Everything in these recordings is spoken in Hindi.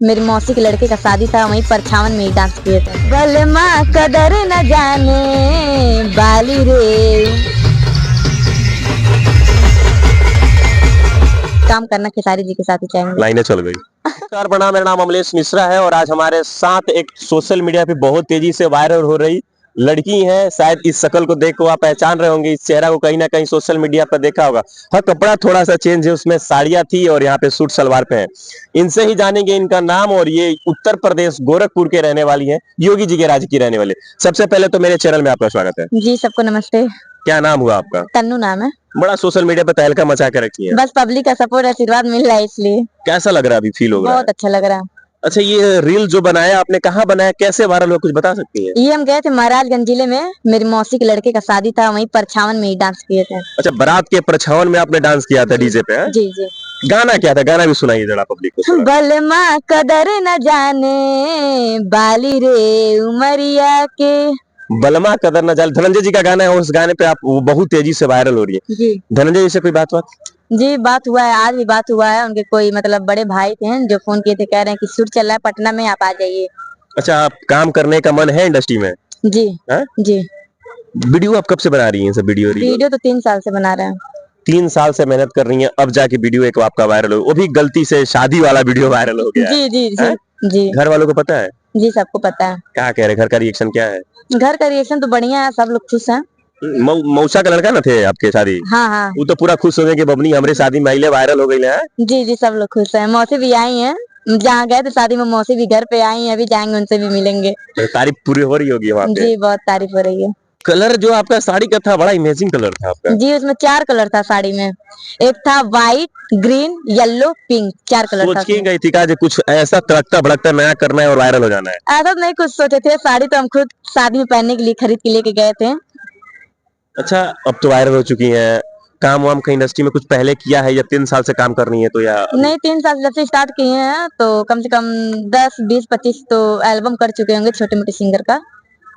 मेरी मौसी के लड़के का शादी था, वहीं परछावन में ही डांस किए थे। बलमा कदर न जाने बाली रे, काम करना खेसारी जी के साथ ही चाहेंगे। लाइनें चल गई। नमस्कार प्रणाम, मेरा नाम अमलेश मिश्रा है और आज हमारे साथ एक सोशल मीडिया पे बहुत तेजी से वायरल हो रही लड़की है। शायद इस शक्ल को देख को आप पहचान रहे होंगे, इस चेहरा को कहीं ना कहीं सोशल मीडिया पर देखा होगा। हाँ, कपड़ा थोड़ा सा चेंज है, उसमें साड़ियाँ थी और यहाँ पे सूट सलवार पे है। इनसे ही जानेंगे इनका नाम। और ये उत्तर प्रदेश गोरखपुर के रहने वाली है, योगी जी के राज्य की रहने वाले। सबसे पहले तो मेरे चैनल में आपका स्वागत है जी। सबको नमस्ते। क्या नाम हुआ आपका? तन्नू नाम है। बड़ा सोशल मीडिया पे तहलका मचा के रखी है। बस पब्लिक का सपोर्ट आशीर्वाद मिल रहा है इसलिए। कैसा लग रहा है अभी, फील हो रहा है? बहुत अच्छा लग रहा है। अच्छा, ये रील जो बनाया आपने, कहाँ बनाया, कैसे वायरल हुआ, कुछ बता सकती हैं? ये हम गए थे महाराजगंज जिले में, मेरी मौसी के लड़के का शादी था, वहीं परछावन में ही डांस किए थे। अच्छा, बारात के परछावन में आपने डांस किया था डीजे पे? है? जी जी। गाना क्या था? गाना भी सुनाइए जरा पब्लिक को थोड़ा। बलमा कदर न जाने बाली रे उमरिया के। बलमा कदर न जाने, धनंजय जी का गाना है। उस गाने पे आप बहुत तेजी से वायरल हो रही है जी। धनंजय जी से कोई बात? जी बात हुआ है, आज भी बात हुआ है। उनके कोई मतलब बड़े भाई थे जो फोन किए थे, कह रहे हैं कि शूट चल रहा है पटना में, आप आ जाइए। अच्छा, आप काम करने का मन है इंडस्ट्री में? जी है? जी। वीडियो आप कब से बना रही हैं? सब वीडियो तो 3 साल से बना रहे हैं। 3 साल से मेहनत कर रही हैं, अब जाके वीडियो एक आपका वायरल हो, वो भी गलती से शादी वाला वीडियो वायरल हो गया। जी जी है? जी जी। घर वालों को पता है? जी सबको पता है। क्या कह रहे, घर का रिएक्शन क्या है? घर का रिएक्शन तो बढ़िया है, सब लोग खुश हैं। मौसा का लड़का ना थे आपके शादी? हाँ हाँ। वो तो पूरा खुश हो गए कि बबनी हमारे शादी में आइले, वायरल हो गई है। जी जी, सब लोग खुश हैं। मौसी भी आई हैं, जहाँ गए थे शादी में मौसी भी घर पे आई हैं, अभी जाएंगे उनसे भी मिलेंगे। तारीफ पूरी हो रही होगी वहाँ पे? जी बहुत तारीफ हो रही है। कलर जो आपका साड़ी का था, बड़ा इमेजिंग कलर था आपका। जी, उसमें 4 कलर था साड़ी में। एक था white, green, yellow, pink, 4 colour था। सोच के गई थी कि कुछ ऐसा तड़कता भड़कता नया करना है और वायरल हो जाना है? ऐसा तो नहीं कुछ सोचे थे, साड़ी तो हम खुद शादी में पहनने के लिए खरीद के लेके गए थे। अच्छा, अब तो वायरल हो चुकी हैं। काम वाम कहीं इंडस्ट्री में कुछ पहले किया है या 3 साल से काम कर रही है तो? या नहीं, 3 साल जब से स्टार्ट किए हैं तो कम से कम 10, 20, 25 तो एल्बम कर चुके होंगे छोटे मोटे सिंगर का।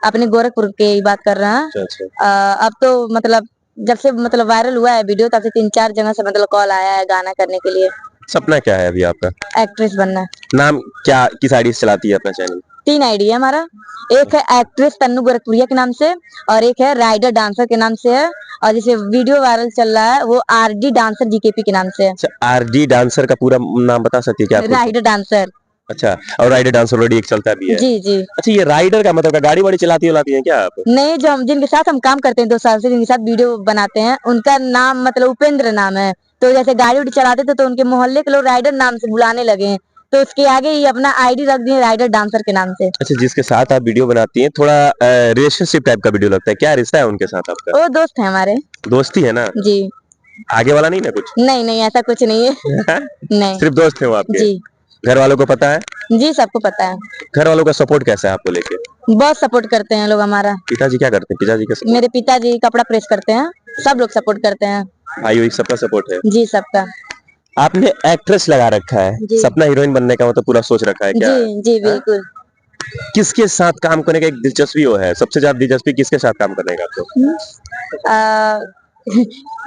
अपने गोरखपुर के ही बात कर रहे हैं। अच्छा। अब तो मतलब जब से मतलब वायरल हुआ है वीडियो, तब से 3-4 जगह से मतलब कॉल आया है गाना करने के लिए। सपना क्या है अभी आपका? एक्ट्रेस बनना। नाम क्या, किस आईडी से चलाती है अपना चैनल? 3 आईडी है हमारा। एक है एक्ट्रेस तन्नू गोरखपुरिया के नाम से, और एक है राइडर डांसर के नाम से है, और जैसे वीडियो वायरल चल रहा है वो आरडी डांसर जीकेपी के नाम से है। अच्छा, आरडी डांसर का पूरा नाम बता सकती है क्या? Rider dancer. अच्छा, और राइडर डांसर ऑलरेडी एक चलता भी है? जी जी। अच्छा, ये राइडर का मतलब गाड़ी वाड़ी चलाती है क्या आप? नहीं, जो हम जिनके साथ हम काम करते हैं 2 साल से, जिनके साथ वीडियो बनाते हैं, उनका नाम मतलब उपेंद्र नाम है। तो जैसे गाड़ी उड़ी चलाते थे तो उनके मोहल्ले के लोग राइडर नाम से बुलाने लगे हैं, तो उसके आगे ही अपना आईडी रख दिए राइडर डांसर के नाम से। अच्छा, जिसके साथ आप वीडियो बनाती हैं, थोड़ा रिलेशनशिप टाइप का वीडियो लगता है, क्या रिश्ता है उनके साथ आपका? वो दोस्त है हमारे। दोस्ती है ना? जी। आगे वाला नहीं ना कुछ? नहीं नहीं, ऐसा कुछ नहीं है। नहीं। सिर्फ दोस्त है वो आपके? जी। घर वालों को पता है? जी सबको पता है। घर वालों का सपोर्ट कैसा है आपको लेके? बहुत सपोर्ट करते हैं लोग हमारा। पिताजी क्या करते हैं? पिताजी का support? मेरे पिताजी कपड़ा प्रेस करते हैं, सब लोग सपोर्ट करते हैं। भाई सबका सपोर्ट है? जी सबका। आपने एक्ट्रेस लगा रखा है, सपना हीरोइन बनने का मतलब पूरा सोच रखा है क्या? जी जी बिल्कुल। किसके साथ काम करने का एक दिलचस्पी वो है, सबसे ज्यादा दिलचस्पी किसके साथ काम करने का आपको?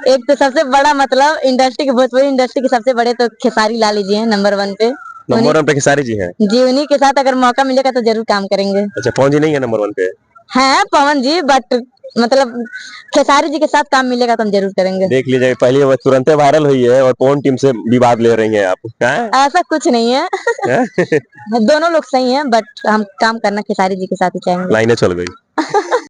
एक तो सबसे बड़ा मतलब इंडस्ट्री के, भोजपुरी इंडस्ट्री के सबसे बड़े तो खेसारी लाल जी हैं नंबर 1 पे। नंबर 1 पे खेसारी जी हैं? जी, उन्हीं के साथ अगर मौका मिलेगा तो जरूर काम करेंगे। अच्छा, पवन जी नहीं है नंबर 1 पे? है पवन जी, बट मतलब खेसारी जी के साथ काम मिलेगा तो हम जरूर करेंगे। देख लीजिए, पहले वो तुरंत वायरल हुई है और पवन टीम से विवाद ले रही हैं आप। ऐसा कुछ नहीं है। दोनों लोग सही हैं, बट हम काम करना खेसारी जी के साथ ही चाहेंगे। लाइनें चल गई।